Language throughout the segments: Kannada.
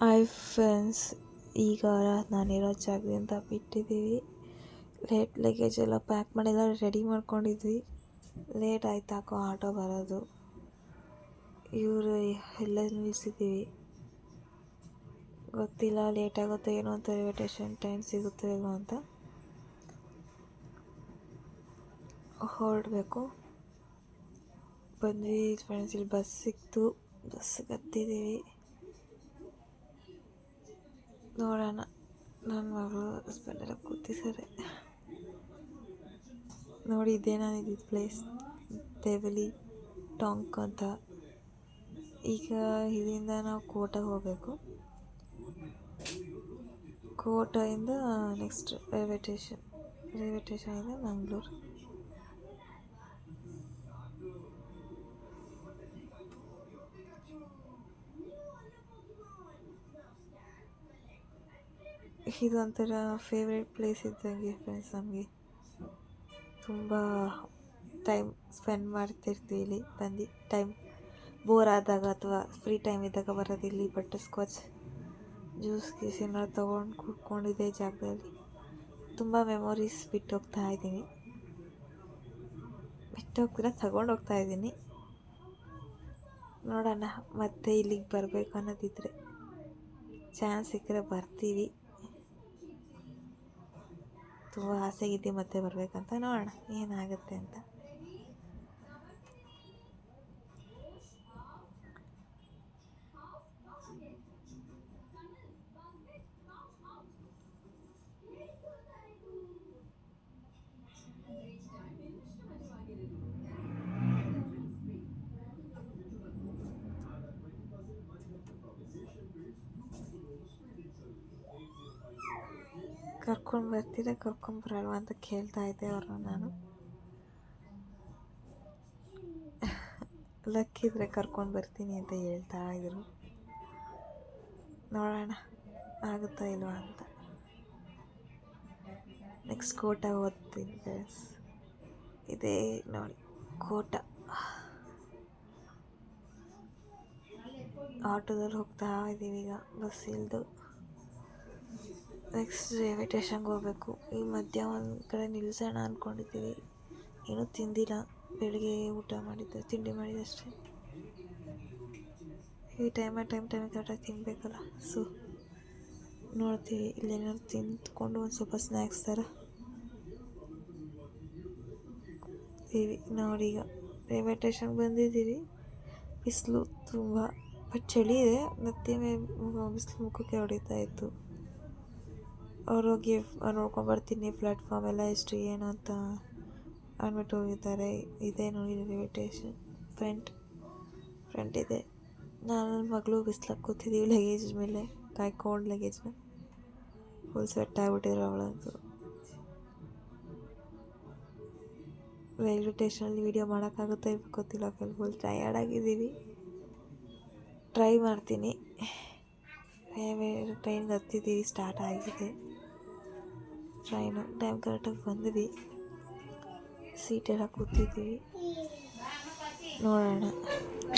ಹಾಯ್ ಫ್ರೆಂಡ್ಸ್, ಈಗ ನಾನಿರೋ ಜಾಗದಿಂದ ಬಿಟ್ಟಿದ್ದೀವಿ. ಲಗೇಜ್ ಎಲ್ಲ ಪ್ಯಾಕ್ ಮಾಡಿಲ್ಲ, ರೆಡಿ ಮಾಡ್ಕೊಂಡಿದ್ವಿ. ಲೇಟ್ ಆಯ್ತು ಯಾಕೋ ಆಟೋ ಬರೋದು. ಇವರು ಎಲ್ಲ ನಿಲ್ಲಿಸಿದ್ದೀವಿ, ಗೊತ್ತಿಲ್ಲ ಲೇಟ್ ಆಗುತ್ತೆ ಏನೋ ಅಂತ. ರೈಲ್ವೆ ಸ್ಟೇಷನ್ ಟೈಮ್ ಸಿಗುತ್ತೆ ಏನೋ ಅಂತ ಹೊರಡಬೇಕು. ಬಂದ್ವಿ ಫ್ರೆಂಡ್ಸ್, ಇಲ್ಲಿ ಬಸ್ ಸಿಕ್ತು, ಬಸ್ಸಿಗೆ ಹತ್ತಿದ್ದೀವಿ. ನೋಡೋಣ, ನನ್ನ ಮಗಳು ಹಸ್ಬೆಂಡ್ ಎಲ್ಲ ಕೂತಿದ್ದಾರೆ. ನೋಡಿ, ಇದೇ ನಾನು ಇದ್ದಿದ್ದು ಪ್ಲೇಸ್, ದೇವಲಿ ಟಾಂಕ್ ಅಂತ. ಈಗ ಇಲ್ಲಿಂದ ನಾವು ಕೋಟೆಗೆ ಹೋಗಬೇಕು. ಕೋಟೆಯಿಂದ ನೆಕ್ಸ್ಟ್ ರೈಲ್ವೆ ಸ್ಟೇಷನಿಂದ ಮಂಗಳೂರು. ಇದೊಂಥರ ಫೇವ್ರೇಟ್ ಪ್ಲೇಸ್ ಇದ್ದಂಗೆ ಫ್ರೆಂಡ್ಸ್. ನಮಗೆ ತುಂಬ ಟೈಮ್ ಸ್ಪೆಂಡ್ ಮಾಡ್ತಿರ್ತೀವಿ ಇಲ್ಲಿ ಬಂದು. ಟೈಮ್ ಬೋರ್ ಆದಾಗ ಅಥವಾ ಫ್ರೀ ಟೈಮ್ ಇದ್ದಾಗ ಬರೋದು ಇಲ್ಲಿ. ಬಟರ್ ಸ್ಕಾಚ್ ಜ್ಯೂಸ್ ಏನಾದ್ರು ತೊಗೊಂಡು ಕೂತ್ಕೊಂಡಿದ್ದೆ ಜಾಗದಲ್ಲಿ. ತುಂಬ ಮೆಮೊರೀಸ್ ಬಿಟ್ಟು ಹೋಗ್ತಾ ಇದ್ದೀನಿ, ತಗೊಂಡು ಹೋಗ್ತಾ ಇದ್ದೀನಿ. ನೋಡೋಣ, ಮತ್ತೆ ಇಲ್ಲಿಗೆ ಬರಬೇಕು ಅನ್ನೋದಿದ್ರೆ ಚಾನ್ಸ್ ಸಿಕ್ಕರೆ ಬರ್ತೀವಿ. ತುಂಬ ಆಸೆಗಿದ್ದೆ ಮತ್ತೆ ಬರಬೇಕಂತ. ನೋಡೋಣ ಏನಾಗುತ್ತೆ ಅಂತ. ಕರ್ಕೊಂಡು ಬರ್ತೀರಾ ಕರ್ಕೊಂಬರಲ್ವ ಅಂತ ಕೇಳ್ತಾ ಇದ್ದೆ ಅವ್ರನ್ನ ನಾನು. ಲಕ್ಕಿದ್ರೆ ಕರ್ಕೊಂಡು ಬರ್ತೀನಿ ಅಂತ ಹೇಳ್ತಾ ಇದ್ರು. ನೋಡೋಣ ಆಗುತ್ತಾ ಇಲ್ವಾ ಅಂತ. ನೆಕ್ಸ್ಟ್ ಕೋಟ ಓದ್ತೀನಿ ಫ್ರೆಂಡ್ಸ್. ಇದೇ ನೋಡಿ ಕೋಟ. ಆಟೋದಲ್ಲಿ ಹೋಗ್ತಾ ಇದ್ದೀವಿ ಈಗ, ಬಸ್ ಇಲ್ದು. ನೆಕ್ಸ್ಟ್ ರೈಲ್ವೆ ಸ್ಟೇಷನ್ಗೆ ಹೋಗಬೇಕು. ಈ ಮಧ್ಯ ಒಂದು ಕಡೆ ನಿಲ್ಲಿಸೋಣ ಅಂದ್ಕೊಂಡಿದ್ದೀವಿ. ಏನೂ ತಿಂದಿಲ್ಲ, ಬೆಳಗ್ಗೆ ಊಟ ಮಾಡಿದ್ದೆ, ತಿಂಡಿ ಮಾಡಿದ್ದೆ ಅಷ್ಟೇ. ಈ ಟೈಮಿಗೆ ಕರೆಕ್ಟಾಗಿ ತಿನ್ನಬೇಕಲ್ಲ. ಸೊ ನೋಡ್ತೀವಿ, ಇಲ್ಲೇನಾದ್ರು ತಿಂದ್ಕೊಂಡು ಒಂದು ಸ್ವಲ್ಪ ಸ್ನ್ಯಾಕ್ಸ್ ಥರ ಇದ್ದೀವಿ. ನೋಡಿ, ಈಗ ರೈಲ್ವೆ ಸ್ಟೇಷನ್ಗೆ ಬಂದಿದ್ದೀವಿ. ಬಿಸಿಲು ತುಂಬ, ಬಟ್ ಚಳಿ ಇದೆ. ಮತ್ತೆ ಬಿಸಿಲು ಮುಖಕ್ಕೆ ಹೊಡಿತಾ ಇತ್ತು. ಅವ್ರೋಗಿ ನೋಡ್ಕೊಂಬರ್ತೀನಿ ಪ್ಲ್ಯಾಟ್ಫಾರ್ಮ್ ಎಲ್ಲ ಎಷ್ಟು ಏನು ಅಂತ ಅಂದ್ಬಿಟ್ಟು ಹೋಗಿದ್ದಾರೆ. ಇದೇ ನೋಡಿ ರೈಲ್ವೆ ಸ್ಟೇಷನ್ ಫ್ರಂಟ್ ಇದೆ. ನಾನು ನನ್ನ ಮಗಳು ಬಿಸಿಲಾಗಿ ಕೂತಿದ್ದೀವಿ ಲಗೇಜ್ ಮೇಲೆ, ಕಾಯ್ಕೊಂಡು ಲಗೇಜ್ನ. ಫುಲ್ ಸ್ವೆಟ್ ಆಗಿಬಿಟ್ಟಿದ್ರು ಅವಳಂತೂ. ರೈಲ್ವೆ ಸ್ಟೇಷನಲ್ಲಿ ವೀಡಿಯೋ ಮಾಡೋಕ್ಕಾಗುತ್ತೆ ಗೊತ್ತಿಲ್ಲ, ಫುಲ್ ಟಯರ್ಡ್ ಆಗಿದ್ದೀವಿ. ಟ್ರೈ ಮಾಡ್ತೀನಿ. ಟ್ರೈನ್ಗೆ ಹತ್ತಿದ್ದೀವಿ, ಸ್ಟಾರ್ಟ್ ಆಗಿದೆ ಟ್ರೈನು. ಟೈಮ್ ಕರೆಕ್ಟಾಗಿ ಬಂದ್ವಿ, ಸೀಟೆಲ್ಲ ಕೂತಿದ್ದೀವಿ. ನೋಡೋಣ,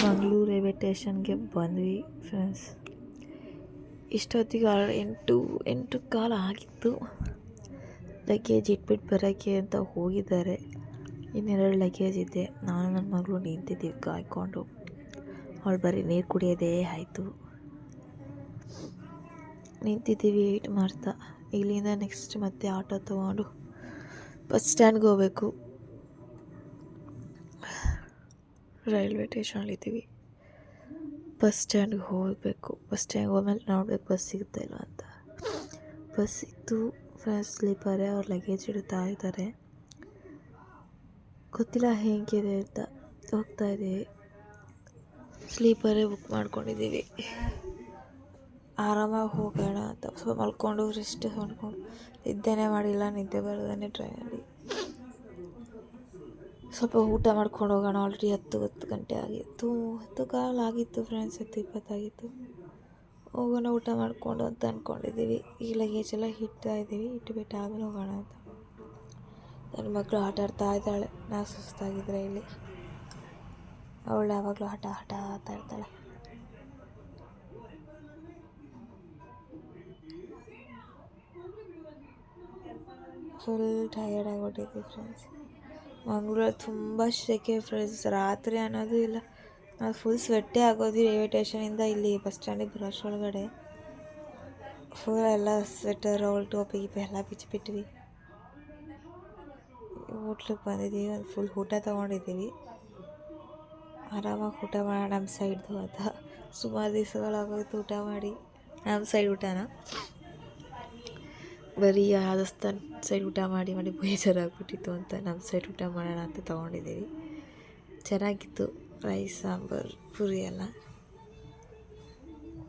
ಮಂಗಳೂರು ರೈಲ್ವೆ ಸ್ಟೇಷನ್ಗೆ ಬಂದ್ವಿ ಫ್ರೆಂಡ್ಸ್. ಇಷ್ಟೊತ್ತಿಗೆ 8:15 ಆಗಿತ್ತು. ಲಗೇಜ್ ಇಟ್ಬಿಟ್ಟು ಬರೋಕ್ಕೆ ಅಂತ ಹೋಗಿದ್ದಾರೆ. ಇನ್ನೆರಡು ಲಗೇಜ್ ಇದೆ. ನಾನು ನನ್ನ ಮಗಳು ನಿಂತಿದ್ದೀವಿ ಕಾಯ್ಕೊಂಡು. ಅವಳು ಬರೀ ನೀರು ಕುಡಿಯೋದೇ ಆಯಿತು. ನಿಂತಿದ್ದೀವಿ ವೆಯ್ಟ್ ಮಾಡ್ತಾ. ಇಲ್ಲಿಂದ ನೆಕ್ಸ್ಟ್ ಮತ್ತೆ ಆಟೋ ತೊಗೊಂಡು ಬಸ್ ಸ್ಟ್ಯಾಂಡ್ಗೆ ಹೋಗಬೇಕು. ರೈಲ್ವೆ ಸ್ಟೇಷನಲ್ಲಿದ್ದೀವಿ, ಬಸ್ ಸ್ಟ್ಯಾಂಡ್ಗೆ ಹೋಗಬೇಕು. ಬಸ್ ಸ್ಟ್ಯಾಂಡ್ಗೆ ಹೋದ್ಮೇಲೆ ನೋಡ್ಬೇಕು ಬಸ್ ಸಿಗುತ್ತೆ ಇಲ್ಲ ಅಂತ. ಬಸ್ ಸಿಕ್ತು ಫ್ರೆಂಡ್ಸ್. ಸ್ಲೀಪರೇ, ಅವ್ರ ಲಗೇಜ್ ಇಡ್ತಾ ಇದ್ದಾರೆ. ಗೊತ್ತಿಲ್ಲ ಹೇಗಿದೆ ಅಂತ. ಹೋಗ್ತಾ ಇದ್ದೀವಿ. ಸ್ಲೀಪರೇ ಬುಕ್ ಮಾಡ್ಕೊಂಡಿದ್ದೀವಿ. ಆರಾಮಾಗಿ ಹೋಗೋಣ ಅಂತ. ಸ್ವಲ್ಪ ಮಲ್ಕೊಂಡು ರೆಸ್ಟ್ ಮಾಡ್ಕೊಂಡು, ನಿದ್ದೆನೇ ಮಾಡಿಲ್ಲ, ನಿದ್ದೆ ಬರೋದೇ ಟ್ರೈನಲ್ಲಿ. ಸ್ವಲ್ಪ ಊಟ ಮಾಡ್ಕೊಂಡು ಹೋಗೋಣ. ಆಲ್ರೆಡಿ 10 ಗಂಟೆ ಆಗಿತ್ತು, 10 ಆಗಿತ್ತು ಫ್ರೆಂಡ್ಸ್, 10:20 ಆಗಿತ್ತು. ಹೋಗೋಣ ಊಟ ಮಾಡಿಕೊಂಡು ಅಂತ ಅಂದ್ಕೊಂಡಿದ್ದೀವಿ. ಈ ಲಗೇಜ್ ಎಲ್ಲ ಇಟ್ಬಿಟ್ಟು ಆಮೇಲೆ ಹೋಗೋಣ ಅಂತ. ನನ್ನ ಮಗಳು ಆಟ ಆಡ್ತಾ ಇದ್ದಾಳೆ. ನಾವು ಸುಸ್ತಾಗಿದ್ದರೆ ಇಲ್ಲಿ ಅವಳು ಯಾವಾಗಲೂ ಆಟ ಆಡ್ತಾ ಇರ್ತಾಳೆ. ಫುಲ್ ಟಯರ್ಡ್ ಆಗಿಬಿಟ್ಟಿದ್ವಿ ಫ್ರೆಂಡ್ಸ್. ಮಂಗಳೂರಲ್ಲಿ ತುಂಬ ಸೆಕೆ ಫ್ರೆಂಡ್ಸ್, ರಾತ್ರಿ ಅನ್ನೋದು ಇಲ್ಲ. ನಾವು ಫುಲ್ ಸ್ವೆಟ್ಟೇ ಆಗೋದ್ವಿ ರೈಲ್ವೆ ಸ್ಟೇಷನಿಂದ ಇಲ್ಲಿ ಬಸ್ ಸ್ಟ್ಯಾಂಡಿಗೆ ಬರೋಷ್ಟರೊಳಗಡೆ. ಫುಲ್ ಎಲ್ಲ ಸ್ವೆಟರ್ ಟೋಪಿ ಗೀಪಿ ಎಲ್ಲ ಬಿಚ್ಚಿಬಿಟ್ವಿ. ಹೋಟ್ಲಿಗೆ ಬಂದಿದ್ದೀವಿ, ಒಂದು ಫುಲ್ ಊಟ ತೊಗೊಂಡಿದ್ದೀವಿ. ಆರಾಮಾಗಿ ಊಟ ಮಾಡೋಣ ನಮ್ಮ ಸೈಡ್ದು ಅಂತ. ಸುಮಾರು ದಿವಸಗಳಾಗೋಯ್ತು ಊಟ ಮಾಡಿ. ನಮ್ಮ ಸೈಡ್ ಊಟನ ಬರೀ ರಾಜಸ್ಥಾನ್ ಸೈಡ್ ಊಟ ಮಾಡಿ ಮಾಡಿ ಬೇಜಾರಾಗ್ಬಿಟ್ಟಿತ್ತು ಅಂತ ನಮ್ಮ ಸೈಡ್ ಊಟ ಮಾಡೋಣ ಅಂತ ತೊಗೊಂಡಿದ್ದೀವಿ. ಚೆನ್ನಾಗಿತ್ತು ರೈಸ್, ಸಾಂಬಾರು, ಪೂರಿ ಎಲ್ಲ.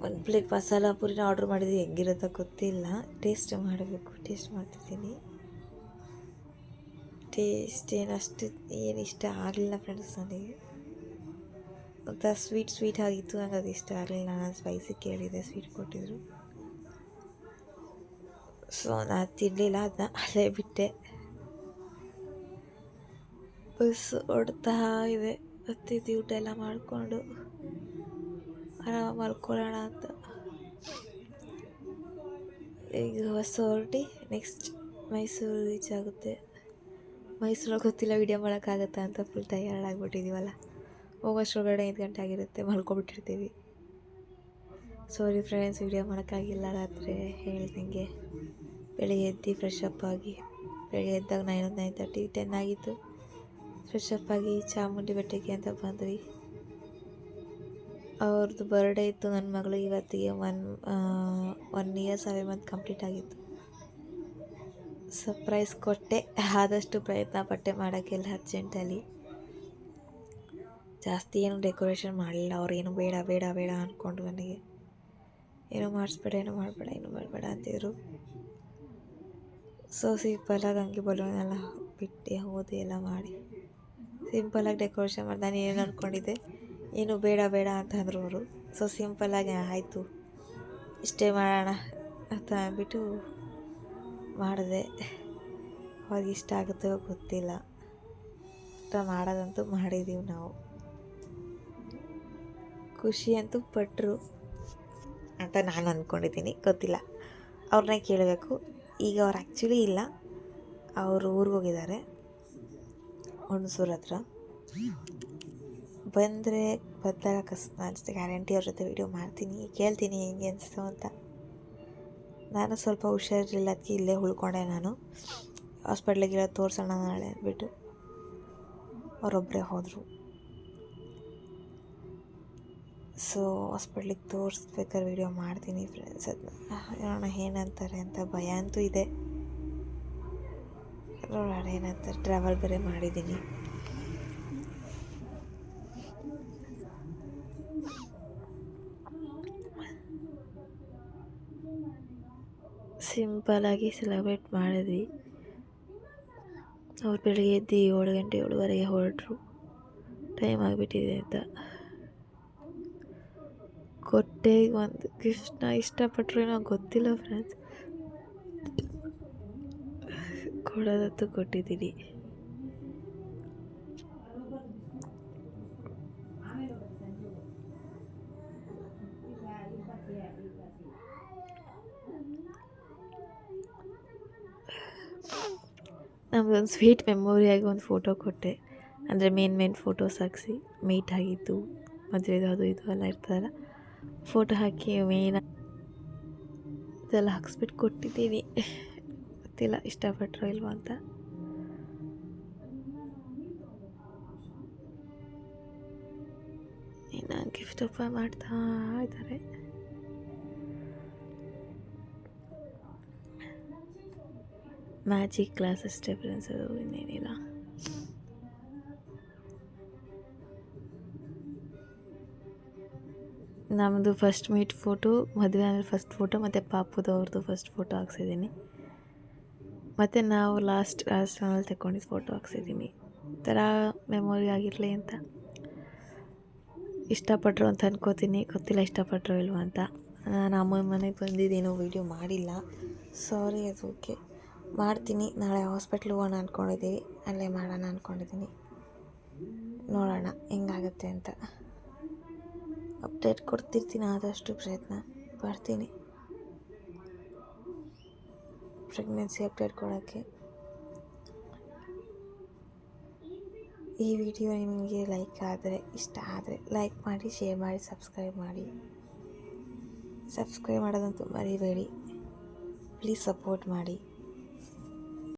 ಒಂದು ಪ್ಲೇಟ್ ಮಸಾಲ ಪೂರಿನ ಆರ್ಡ್ರ್ ಮಾಡಿದ್ವಿ, ಹೆಂಗಿರುತ್ತೋ ಗೊತ್ತಿಲ್ಲ. ಟೇಸ್ಟ್ ಮಾಡಬೇಕು, ಟೇಸ್ಟ್ ಮಾಡ್ತಿದ್ದೀನಿ. ಟೇಸ್ಟ್ ಏನು ಇಷ್ಟ ಆಗಲಿಲ್ಲ ಫ್ರೆಂಡ್ಸ್ ನನಗೆ. ಒಂಥರ ಸ್ವೀಟ್ ಆಗಿತ್ತು, ನಂಗೆ ಅದು ಇಷ್ಟ ಆಗಲಿಲ್ಲ. ನಾನು ಸ್ಪೈಸಿ ಕೇಳಿದೆ, ಸ್ವೀಟ್ ಕೊಟ್ಟಿದ್ರು. ಸೊ ನಾನು ತಿನ್ನಲಿಲ್ಲ, ಅದನ್ನ ಅಲ್ಲೇ ಬಿಟ್ಟೆ. ಬಸ್ ಹೊಡ್ತಾ ಇದೆ, ಹತ್ತಿದ್ದು ಊಟ ಎಲ್ಲ ಮಾಡಿಕೊಂಡು ಆರಾಮಾಗಿ ಮಲ್ಕೊಳ್ಳೋಣ ಅಂತ. ಈಗ ಬಸ್ ಹೊರಟಿ ನೆಕ್ಸ್ಟ್ ಮೈಸೂರು ರೀಚ್ ಆಗುತ್ತೆ. ಮೈಸೂರಲ್ಲಿ ಗೊತ್ತಿಲ್ಲ ವೀಡಿಯೋ ಮಾಡೋಕ್ಕಾಗತ್ತಾ ಅಂತ ಫುಲ್ ಟಯರ್ಡ್ ಆಗಿಬಿಟ್ಟಿದ್ದೀವಲ್ಲ. ಹೋಗೋಷ್ಟರೊಳಗಡೆ 5 ಗಂಟೆ ಆಗಿರುತ್ತೆ, ಮಲ್ಕೊಬಿಟ್ಟಿರ್ತೀವಿ. ಸಾರಿ ಫ್ರೆಂಡ್ಸ್, ವೀಡಿಯೋ ಮಾಡೋಕ್ಕಾಗಿಲ್ಲ. ರಾತ್ರಿ ಹೇಳ್ದಂಗೆ ಬೆಳಿಗ್ಗೆ ಎದ್ದು ಫ್ರೆಶ್ ಅಪ್ ಆಗಿ, ಬೆಳಿಗ್ಗೆ ಎದ್ದಾಗ 9:30 10 ಆಗಿತ್ತು. ಫ್ರೆಶ್ ಅಪ್ ಆಗಿ ಚಾಮುಂಡಿ ಬೆಟ್ಟಕ್ಕೆ ಅಂತ ಬಂದ್ವಿ. ಅವ್ರದ್ದು ಬರ್ಡೇ ಇತ್ತು ನನ್ನ ಮಗಳು. ಇವತ್ತಿಗೆ 1 ಇಯರ್ 7 ಮಂತ್ ಕಂಪ್ಲೀಟ್ ಆಗಿತ್ತು. ಸರ್ಪ್ರೈಸ್ ಕೊಟ್ಟೆ, ಆದಷ್ಟು ಪ್ರಯತ್ನ ಪಟ್ಟೆ ಮಾಡೋಕ್ಕೆಲ್ಲ ಅರ್ಜೆಂಟಲ್ಲಿ. ಜಾಸ್ತಿ ಏನು ಡೆಕೋರೇಷನ್ ಮಾಡಲಿಲ್ಲ. ಅವ್ರೇನು ಬೇಡ ಬೇಡ ಬೇಡ ಅಂದ್ಕೊಂಡು ನನಗೆ ಏನೂ ಮಾಡಿಸ್ಬೇಡ, ಏನೂ ಮಾಡಬೇಡ ಅಂತಿದ್ರು. ಸೊ ಸಿಂಪಲಾಗಿ ಹಂಗೆ ಬಲೂನೆಲ್ಲ ಬಿಟ್ಟು ಹೋದೆ ಎಲ್ಲ ಮಾಡಿ ಸಿಂಪಲಾಗಿ ಡೆಕೋರೇಷನ್ ಮಾಡಿ. ನಾನು ಏನು ಅಂದ್ಕೊಂಡಿದ್ದೆ, ಏನು ಬೇಡ ಬೇಡ ಅಂತಂದರು ಅವರು. ಸೊ ಸಿಂಪಲ್ಲಾಗಿ ಆಯಿತು, ಇಷ್ಟೇ ಮಾಡೋಣ ಅಂತ ಅಂದ್ಬಿಟ್ಟು ಮಾಡಿದೆ. ಅವಾಗ ಇಷ್ಟ ಆಗುತ್ತೋ ಗೊತ್ತಿಲ್ಲ, ಊಟ ಮಾಡೋದಂತೂ ಮಾಡಿದ್ದೀವಿ ನಾವು. ಖುಷಿ ಅಂತೂ ಪಟ್ಟರು ಅಂತ ನಾನು ಅಂದ್ಕೊಂಡಿದ್ದೀನಿ, ಗೊತ್ತಿಲ್ಲ, ಅವ್ರನ್ನೇ ಕೇಳಬೇಕು. ಈಗ ಅವ್ರು ಆ್ಯಕ್ಚುಲಿ ಇಲ್ಲ, ಅವರು ಊರಿಗೆ ಹೋಗಿದ್ದಾರೆ ಹುಣಸೂರು ಹತ್ರ. ಬಂದಾಗ ನಾನು ಗ್ಯಾರಂಟಿ ಅವ್ರ ಜೊತೆ ವೀಡಿಯೋ ಮಾಡ್ತೀನಿ, ಕೇಳ್ತೀನಿ ಹೆಂಗೆ ಅನಿಸ್ತು ಅಂತ. ನಾನು ಸ್ವಲ್ಪ ಹುಷಾರಿರಲಿಲ್ಲ, ಅದಕ್ಕೆ ಇಲ್ಲೇ ಉಳ್ಕೊಂಡೆ. ನಾನು ಹಾಸ್ಪಿಟ್ಲಿಗೆಲ್ಲ ತೋರಿಸೋಣ ನಾಳೆ ಅಂದ್ಬಿಟ್ಟು ಅವರೊಬ್ಬರೇ ಹೋದರು. ಸೊ ಹಾಸ್ಪಿಟ್ಲಿಗೆ ತೋರಿಸ್ಬೇಕಾದ್ರೆ ವೀಡಿಯೋ ಮಾಡ್ತೀನಿ ಫ್ರೆಂಡ್ಸ್. ಅದನ್ನ ನೋಡೋಣ ಏನಂತಾರೆ ಅಂತ. ಭಯ ಅಂತೂ ಇದೆ, ನೋಡೋಣ ಏನಂತಾರೆ. ಟ್ರಾವೆಲ್ ಬೇರೆ ಮಾಡಿದ್ದೀನಿ. ಸಿಂಪಲಾಗಿ ಸೆಲೆಬ್ರೇಟ್ ಮಾಡಿದ್ವಿ. ಅವ್ರು ಬೆಳಿಗ್ಗೆ ಎದ್ದು 7 ಗಂಟೆ 7:30 ಹೊರಟರು, ಟೈಮ್ ಆಗಿಬಿಟ್ಟಿದೆ ಅಂತ. ಕೊಟ್ಟೆ ಒಂದು ಗಿಫ್ಟ್ನ, ಇಷ್ಟಪಟ್ಟರು ಏನೋ ಗೊತ್ತಿಲ್ಲ ಫ್ರೆಂಡ್ಸ್, ಕೊಡೋದಂತೂ ಕೊಟ್ಟಿದ್ದೀನಿ. ನಮ್ಮದೊಂದು ಸ್ವೀಟ್ ಮೆಮೊರಿಯಾಗಿ ಒಂದು ಫೋಟೋ ಕೊಟ್ಟೆ. ಅಂದರೆ ಮೇನ್ ಫೋಟೋಸ್ ಹಾಕಿಸಿ, ಮೀಟ್ ಆಗಿದ್ದು, ಮದುವೆದು ಅದು ಇದು ಎಲ್ಲ ಇರ್ತದಲ್ಲ, ಫೋಟೋ ಹಾಕಿ ಮೇನ್ ಇದೆಲ್ಲ ಹಾಕ್ಸ್ಬಿಟ್ಟು ಕೊಟ್ಟಿದ್ದೀನಿ. ಗೊತ್ತಿಲ್ಲ ಇಷ್ಟಪಟ್ಟರೋ ಇಲ್ವೋ ಅಂತ. ಇನ್ನು ಗಿಫ್ಟ್ ಓಪನ್ ಮಾಡ್ತಾ ಇದ್ದಾರೆ. ಮ್ಯಾಜಿಕ್ ಕ್ಲಾಸ್ ಅಷ್ಟೇ ಫ್ರೆಂಡ್ಸ್, ಅದು ಇನ್ನೇನಿಲ್ಲ. ನಮ್ಮದು ಫಸ್ಟ್ ಮೀಟ್ ಫೋಟೋ, ಮದುವೆ ಆಮೇಲೆ ಫಸ್ಟ್ ಫೋಟೋ, ಮತ್ತು ಪಾಪುದು ಅವ್ರದ್ದು ಫಸ್ಟ್ ಫೋಟೋ ಹಾಕ್ಸಿದ್ದೀನಿ. ಮತ್ತು ನಾವು ಲಾಸ್ಟ್ ರಾಜಸ್ಥಾನಲ್ಲಿ ತಗೊಂಡಿದ್ದು ಫೋಟೋ ಹಾಕ್ಸಿದ್ದೀನಿ. ಥರ ಮೆಮೊರಿ ಆಗಿರಲಿ ಅಂತ. ಇಷ್ಟಪಟ್ಟರು ಅಂತ ಅನ್ಕೋತೀನಿ, ಗೊತ್ತಿಲ್ಲ ಇಷ್ಟಪಟ್ಟರು ಇಲ್ವ ಅಂತ. ನಾನು ಅಮ್ಮನ ಮನೆಗೆ ಬಂದಿದ್ದೇನೋ ವೀಡಿಯೋ ಮಾಡಿಲ್ಲ, ಸಾರಿ. ಅದಕ್ಕೆ ಮಾಡ್ತೀನಿ. ನಾಳೆ ಹಾಸ್ಪಿಟ್ಲಿಗೆ ಹೋಗೋಣ ಅಂದ್ಕೊಂಡಿದ್ದೀವಿ, ಅಲ್ಲೇ ಮಾಡೋಣ ಅಂದ್ಕೊಂಡಿದ್ದೀನಿ. ನೋಡೋಣ ಹೆಂಗಾಗುತ್ತೆ ಅಂತ. ಅಪ್ಡೇಟ್ ಕೊಡ್ತಿರ್ತೀನಿ, ಆದಷ್ಟು ಪ್ರಯತ್ನ ಪಡ್ತೀನಿ ಪ್ರೆಗ್ನೆನ್ಸಿ ಅಪ್ಡೇಟ್ ಕೊಡೋಕ್ಕೆ. ಈ ವಿಡಿಯೋ ನಿಮಗೆ ಇಷ್ಟ ಆದರೆ ಲೈಕ್ ಮಾಡಿ, ಶೇರ್ ಮಾಡಿ, ಸಬ್ಸ್ಕ್ರೈಬ್ ಮಾಡೋದಂತೂ ಮರಿಬೇಡಿ. ಪ್ಲೀಸ್ ಸಪೋರ್ಟ್ ಮಾಡಿ.